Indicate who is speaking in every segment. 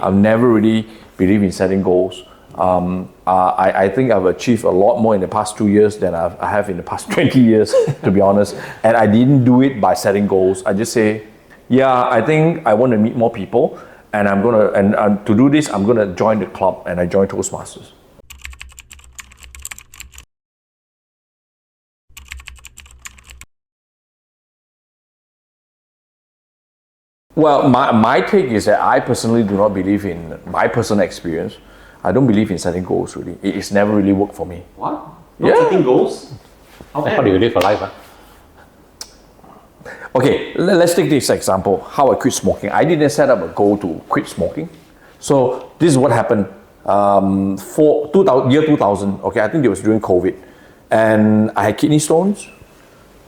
Speaker 1: I've never really believed in setting goals. I think I've achieved a lot more in the past 2 years than I have in the past 20 years, to be honest. And I didn't do it by setting goals. I just say, yeah, I think I want to meet more people, and to do this, I'm gonna join the club, and I joined Toastmasters. Well, my take is that I personally do not believe in my personal experience. I don't believe in setting goals, really. It's never really worked for me.
Speaker 2: What? Not setting goals?
Speaker 3: How do you live a life? Huh?
Speaker 1: Okay, let's take this example, how I quit smoking. I didn't set up a goal to quit smoking. So this is what happened year 2000. Okay, I think it was during COVID. And I had kidney stones.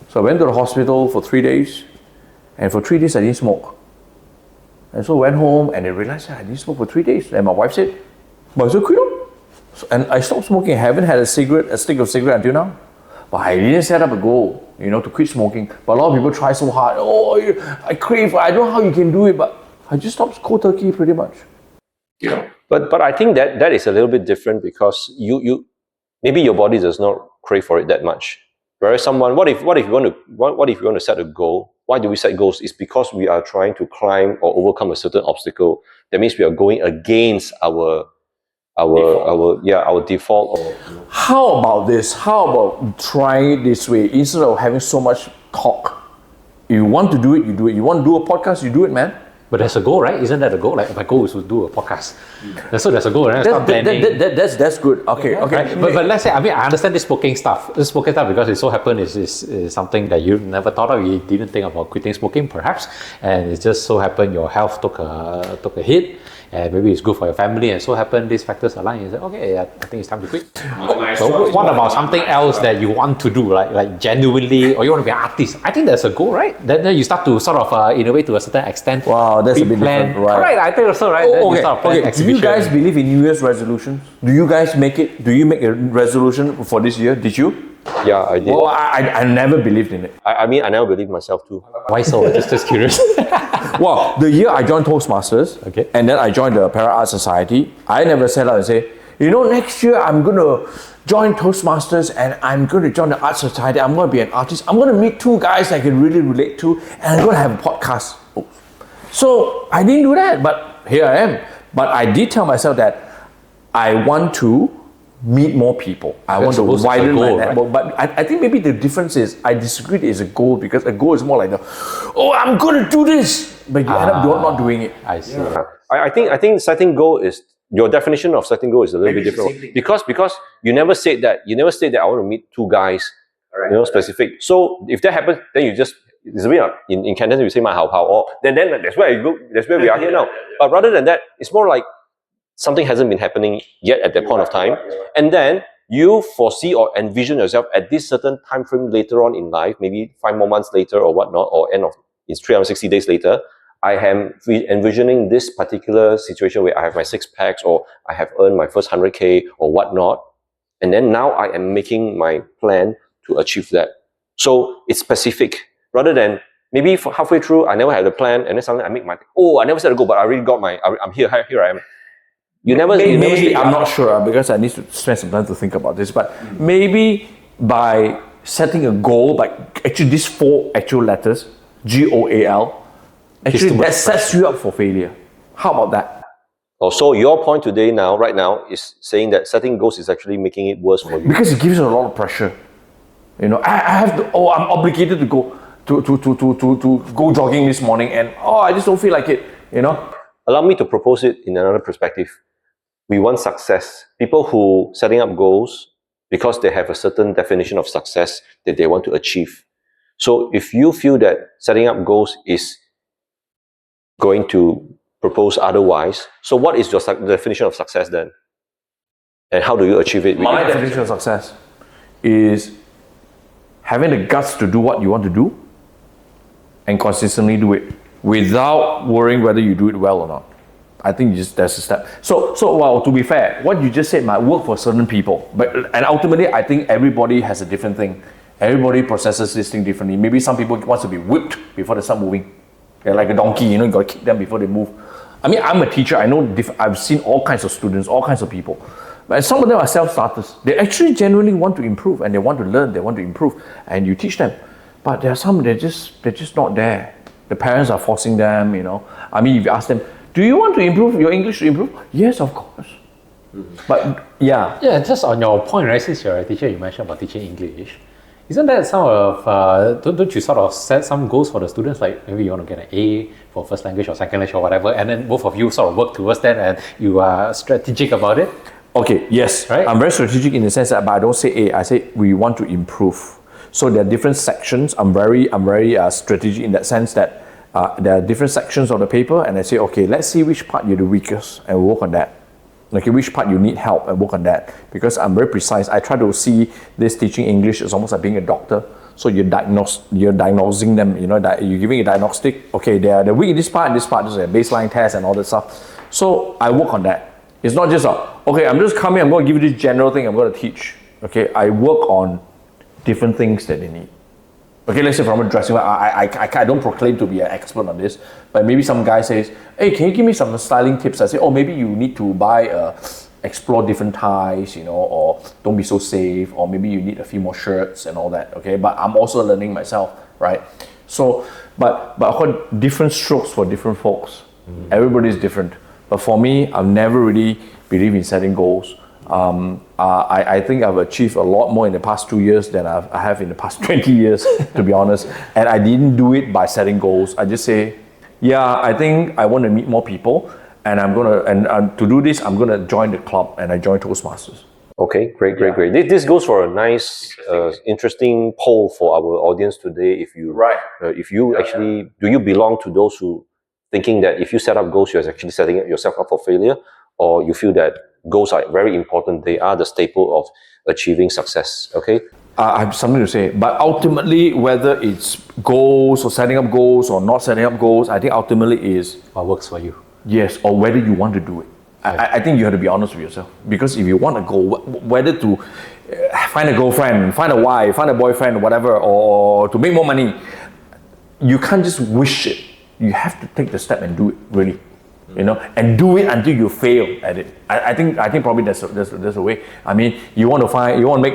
Speaker 1: So I went to the hospital for 3 days. And for 3 days, I didn't smoke. And so I went home and I realized I didn't smoke for 3 days. And my wife said, but I said, quit. And I stopped smoking. I haven't had a stick of cigarette until now. But I didn't set up a goal, to quit smoking. But a lot of people try so hard. Oh, I crave. I don't know how you can do it, but I just stopped cold turkey pretty much.
Speaker 2: Yeah. But I think that is a little bit different because you maybe your body does not crave for it that much. Whereas someone, what if you want to set a goal? Why do we set goals? It's because we are trying to climb or overcome a certain obstacle. That means we are going against our default.
Speaker 1: How about this? How about trying it this way? Instead of having so much talk, if you want to do it, you do it. You want to do a podcast, you do it, man.
Speaker 3: But there's a goal, right? Isn't that a goal? Like my goal is to do a podcast. So there's a goal, right?
Speaker 1: That's good. Okay.
Speaker 3: Right? But let's say, I understand this smoking stuff. This smoking stuff, because it so happened is something that you never thought of. You didn't think about quitting smoking, perhaps, and it just so happened your health took a hit. And maybe it's good for your family, and so happened these factors align. You say, okay, I think it's time to quit. So what about something else that you want to do, like genuinely, or you want to be an artist? I think that's a goal, right? Then you start to sort of innovate to a certain extent.
Speaker 1: Wow, that's a bit different, right?
Speaker 3: Right, I think so, right?
Speaker 1: Okay. Do you guys believe in New Year's resolutions? Do you guys make it? Do you make a resolution for this year? Did you?
Speaker 2: Yeah, I did.
Speaker 1: Well, I never believed in it.
Speaker 2: I mean, I never believed myself too.
Speaker 3: Why so? Just curious.
Speaker 1: Well, the year I joined Toastmasters,
Speaker 3: okay,
Speaker 1: and then I joined the Para Art Society, I never set out and say, next year I'm going to join Toastmasters and I'm going to join the Art Society. I'm going to be an artist. I'm going to meet 2 guys I can really relate to, and I'm going to have a podcast. So I didn't do that, but here I am. But I did tell myself that I want to meet more people. I want to widen my network. Right? But I think maybe the difference is I disagree it is a goal, because a goal is more like I'm going to do this, but you end up not doing it.
Speaker 3: I see.
Speaker 2: Yeah. I think setting goal is, your definition of setting goal is a little bit different, because you never said that. You never said that I want to meet 2 guys, specific. So if that happens, then you just, it's a bit in Cantonese we say "my how," or then that's where you go. That's where we are here now. But rather than that, it's more like something hasn't been happening yet at that point of time, and then you foresee or envision yourself at this certain time frame later on in life, maybe 5 more months later or whatnot, or it's 360 days later. I am envisioning this particular situation where I have my 6 packs, or I have earned my first 100K or whatnot, and then now I am making my plan to achieve that. So it's specific, rather than maybe for halfway through I never had a plan, and then suddenly I make my I never set a goal, but I already got I'm here I am.
Speaker 1: Maybe I'm not sure, because I need to spend some time to think about this, but maybe by setting a goal, like actually these 4 actual letters, GOAL, actually that sets you up for failure. How about that?
Speaker 2: Oh, so your point today right now is saying that setting goals is actually making it worse for you.
Speaker 1: Because it gives you a lot of pressure. I have to, I'm obligated to go to go jogging this morning, and I just don't feel like it,
Speaker 2: Allow me to propose it in another perspective. We want success. People who setting up goals because they have a certain definition of success that they want to achieve. So if you feel that setting up goals is going to propose otherwise, so what is your definition of success then? And how do you achieve it?
Speaker 1: My definition of success is having the guts to do what you want to do and consistently do it without worrying whether you do it well or not. I think that's a step. So well, to be fair, what you just said might work for certain people, and ultimately I think everybody has a different thing. Everybody processes this thing differently. Maybe some people want to be whipped before they start moving. They're like a donkey, you got to kick them before they move. I mean, I'm a teacher. I know I've seen all kinds of students, all kinds of people. But some of them are self-starters. They actually genuinely want to improve and they want to learn, they want to improve, and you teach them. But there are some, they're just not there. The parents are forcing them, you know. I mean, if you ask them, do you want to improve your English to improve? Yes, of course. But yeah.
Speaker 3: Yeah, just on your point, right? Since you're a teacher, you mentioned about teaching English. Isn't that some of, don't you sort of set some goals for the students? Like maybe you want to get an A for first language or second language or whatever, and then both of you sort of work towards that and you are strategic about it?
Speaker 1: Okay, yes.
Speaker 3: Right?
Speaker 1: I'm very strategic in the sense that, but I don't say A, I say we want to improve. So there are different sections. I'm very strategic in that sense that there are different sections of the paper, and I say, okay, let's see which part you're the weakest and we'll work on that. Okay, which part you need help and work on that. Because I'm very precise. I try to see this teaching English as almost like being a doctor. So you're diagnosing them, you know, that you're giving a diagnostic. Okay, they're weak in this part, this is a baseline test and all that stuff. So I work on that. It's not just okay, I'm just coming, I'm going to give you this general thing I'm going to teach. Okay, I work on different things that they need. Okay, let's say from a dressing, I don't proclaim to be an expert on this, but maybe some guy says, hey, can you give me some styling tips? I say, oh, maybe you need to explore different ties, you know, or don't be so safe, or maybe you need a few more shirts and all that, okay? But I'm also learning myself, right? So, but I've got different strokes for different folks. Everybody's different. But for me, I've never really believed in setting goals. I think I've achieved a lot more in the past 2 years than I have in the past 20 years, to be honest. And I didn't do it by setting goals. I just say, yeah, I think I want to meet more people, and to do this, I'm gonna join the club, and I joined Toastmasters.
Speaker 2: Okay, great. This goes for a nice, interesting poll for our audience today. If you actually, do you belong to those who thinking that if you set up goals, you're actually setting yourself up for failure, or you feel that goals are very important, they are the staple of achieving success? Okay.
Speaker 1: I have something to say, but ultimately, whether it's goals or setting up goals or not setting up goals, I think ultimately is
Speaker 3: What works for you?
Speaker 1: yes, or whether you want to do it. I think you have to be honest with yourself, because if you want to go, whether to find a girlfriend, find a wife, find a boyfriend, whatever, or to make more money, you can't just wish it. You have to take the step and do it, really. You know, and do it until you fail at it. I think probably there's a way. I mean, you want to make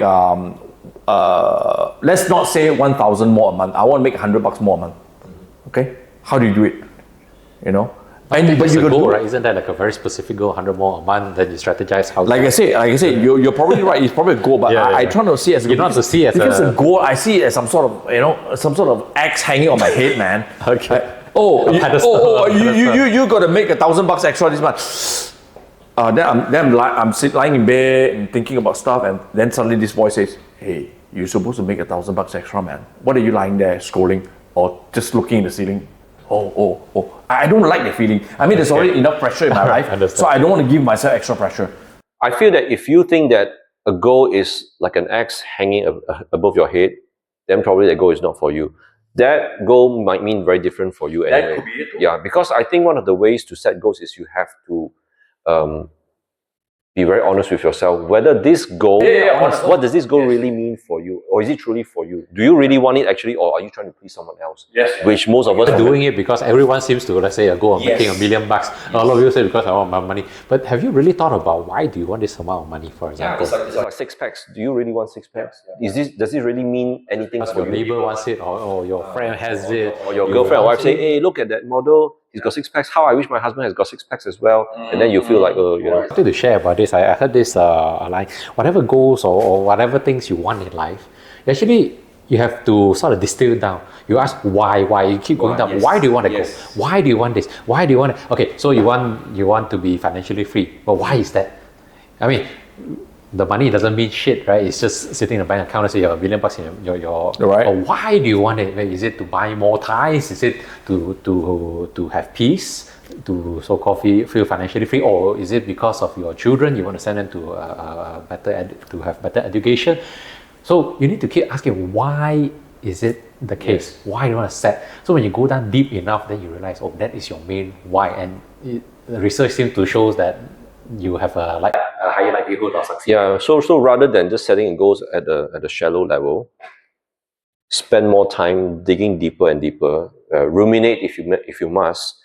Speaker 1: let's not say 1,000 more a month. I want to make $100 more a month. Okay, how do you do it? You know,
Speaker 3: but you got goal, right? Isn't that like a very specific goal, 100 more a month? Then you strategize how.
Speaker 1: Like I say, you're probably right. It's probably a goal, but I try not to see it as a goal.
Speaker 3: You're not to see it as
Speaker 1: a goal. I see it as some sort of axe hanging on my head, man.
Speaker 3: Okay.
Speaker 1: You got to make $1,000 extra this month. Then I'm lying in bed and thinking about stuff, and then suddenly this voice says, "Hey, you're supposed to make $1,000 extra, man. What are you lying there scrolling or just looking in the ceiling?" I don't like the feeling. I mean, there's already enough pressure in my life, so I don't want to give myself extra pressure.
Speaker 2: I feel that if you think that a goal is like an axe hanging above your head, then probably that goal is not for you. That goal might mean very different for you anyway.
Speaker 1: That could be it too.
Speaker 2: Yeah, because I think one of the ways to set goals is you have to be very honest with yourself. Whether this goal, what does this goal really mean for you? Or is it truly for you? Do you really want it actually, or are you trying to please someone else?
Speaker 1: Yes.
Speaker 2: Which most of us
Speaker 3: are doing it because everyone seems to, let's say, go on making $1 million. Yes. A lot of people say because I want my money. But have you really thought about why do you want this amount of money, for example?
Speaker 2: Yeah, it's like 6 packs. Do you really want 6 packs? Does this really mean anything
Speaker 3: because
Speaker 2: for
Speaker 3: your
Speaker 2: you?
Speaker 3: Your neighbor wants it, or your friend has it.
Speaker 2: Or your girlfriend or wife say, hey, look at that model. He's got 6 packs. How I wish my husband has got 6 packs as well. And then you feel like, you know.
Speaker 3: I wanted to share about this. I heard this like whatever goals or whatever things you want in life, you have to sort of distill it down. You ask why. You keep going down. Yes. Why do you want to go? Why do you want this? Why do you want it? Okay, so you want to be financially free. But why is that? I mean, the money doesn't mean shit, right? It's just sitting in a bank account and say you have $1 million in your
Speaker 1: right.
Speaker 3: But why do you want it? Is it to buy more ties? Is it to have peace? To so-called feel financially free, or is it because of your children? You want to send them to to have better education? So you need to keep asking, why is it the case? Yes. Why do you want to set? So when you go down deep enough, then you realize, oh, that is your main why. And the research seems to show that you have a higher likelihood of success.
Speaker 2: Yeah. So rather than just setting goals at a shallow level, spend more time digging deeper and deeper. Ruminate if you must.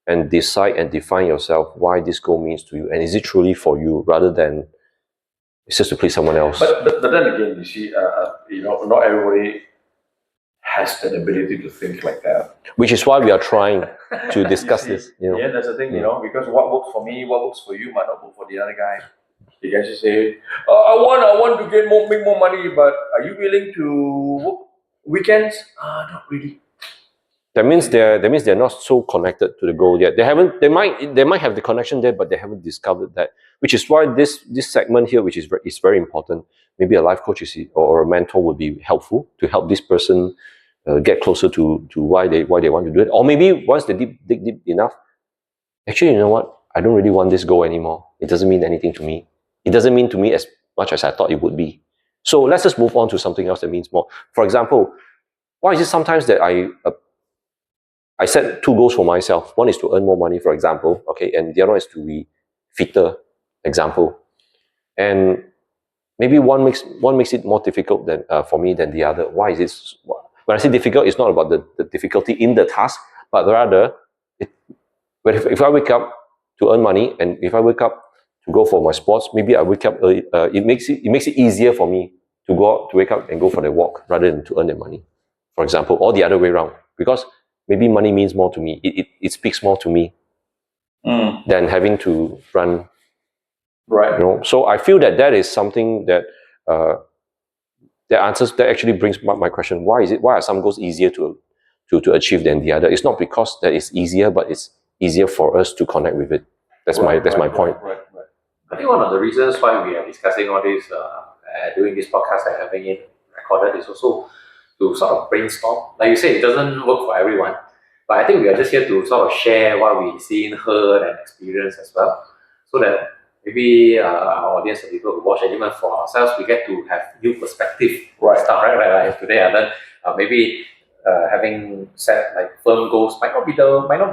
Speaker 2: and decide and define yourself why this goal means to you, and is it truly for you rather than it's just to please someone else.
Speaker 1: But then again, you see, not everybody has that ability to think like that.
Speaker 2: Which is why we are trying to discuss this.
Speaker 1: Yeah, that's the thing, because what works for me, what works for you might not work for the other guy. The guy just say, I want to make more money, but are you willing to work weekends? Not really.
Speaker 2: That means they're not so connected to the goal yet. They might have the connection there, but they haven't discovered that. Which is why this segment here, which is very important. Maybe a life coach or a mentor would be helpful to help this person get closer to why they want to do it. Or maybe once they dig deep enough, actually, you know what? I don't really want this goal anymore. It doesn't mean anything to me. It doesn't mean to me as much as I thought it would be. So let's just move on to something else that means more. For example, why is it sometimes that I set 2 goals for myself? One is to earn more money, for example, okay, and the other one is to be fitter, example. And maybe one makes it more difficult than for me than the other. Why is it? When I say difficult, it's not about the difficulty in the task, but rather, if I wake up to earn money, and if I wake up to go for my sports, maybe I wake up early. It makes it easier for me to wake up and go for the walk rather than to earn the money, for example, or the other way around, because maybe money means more to me. It speaks more to me than having to run.
Speaker 1: Right.
Speaker 2: So I feel that is something that that actually brings my question: why are some goals easier to achieve than the other? It's not because that it's easier, but it's easier for us to connect with it. That's my point.
Speaker 1: Right.
Speaker 3: I think one of the reasons why we are discussing all this, doing this podcast and having it recorded is also to sort of brainstorm. Like you say, it doesn't work for everyone, but I think we are just here to sort of share what we've seen, heard, and experienced as well, so that maybe our audience, the people who watch, and even for ourselves, we get to have new perspective. Stuff, right? Like today, and then maybe having set like firm goals might not be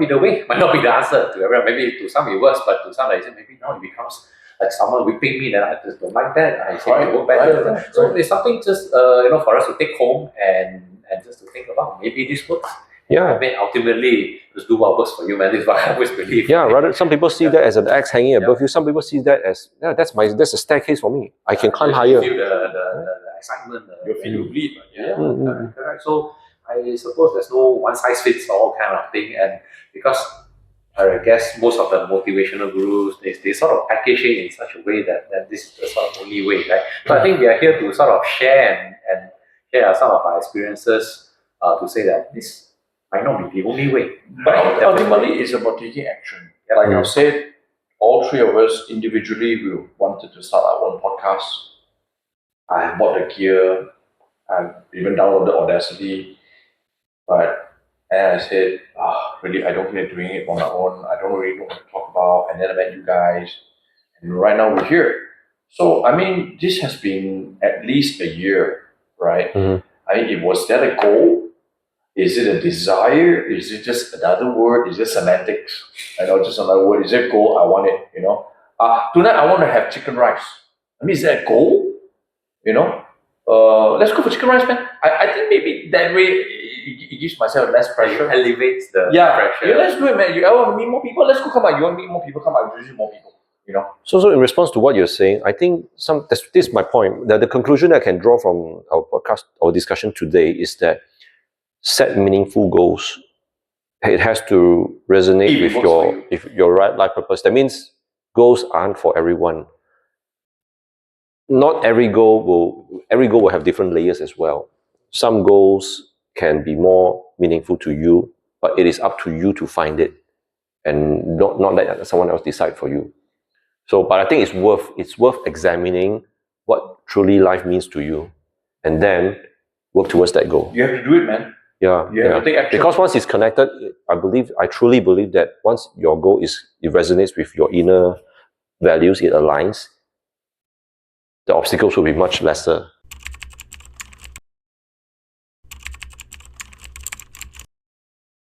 Speaker 3: the way, might not be the answer to everyone. Maybe to some it works, but to some, like I said, maybe now it becomes like someone whipping me, then I just don't like that. I say to work better. So it's something just for us to take home and just to think about. Maybe this works.
Speaker 2: Yeah.
Speaker 3: I mean, ultimately, just do what works for you, man. This is what I always believe.
Speaker 2: Yeah. Rather, some people see that as an axe hanging above you. Some people see that as that's a staircase for me. I can climb higher.
Speaker 3: You feel the excitement. You feel you bleed. Correct. So I suppose there's no one size fits all kind of thing, and because I guess most of the motivational gurus they sort of package it in such a way that this is the sort of only way, right? So I think we are here to sort of share and share some of our experiences to say that this might not be the only way.
Speaker 1: But ultimately, it's about taking action. Like I said, all 3 of us individually, we wanted to start our own podcast. I have bought the gear. I've even downloaded Audacity. And I said, really, I don't feel like doing it on my own. I don't really know what to talk about. And then I met you guys. And right now we're here. So, I mean, this has been at least a year, right? I mean, was that a goal? Is it a desire? Is it just another word? Is it semantics? Just another word. Is it a goal? I want it, Tonight I want to have chicken rice. I mean, is that a goal? Let's go for chicken rice, man. I think maybe that way it gives myself less pressure.
Speaker 3: It elevates the pressure.
Speaker 1: Yeah, let's do it, man. I want to meet more people. Let's go. Come on. You want to meet more people? Come on. Introduce more people.
Speaker 2: So in response to what you're saying, I think this is my point. That the conclusion I can draw from our podcast or discussion today is that set meaningful goals. It has to resonate with your right life purpose. That means goals aren't for everyone. Not every goal will have different layers as well. Some goals can be more meaningful to you, but it is up to you to find it and not let someone else decide for you. So, but I think it's worth examining what truly life means to you, and then work towards that goal.
Speaker 1: You have to do it, man.
Speaker 2: Yeah,
Speaker 1: you have to take action.
Speaker 2: Because once it's connected, I truly believe that once your goal it resonates with your inner values, it aligns, the obstacles will be much lesser.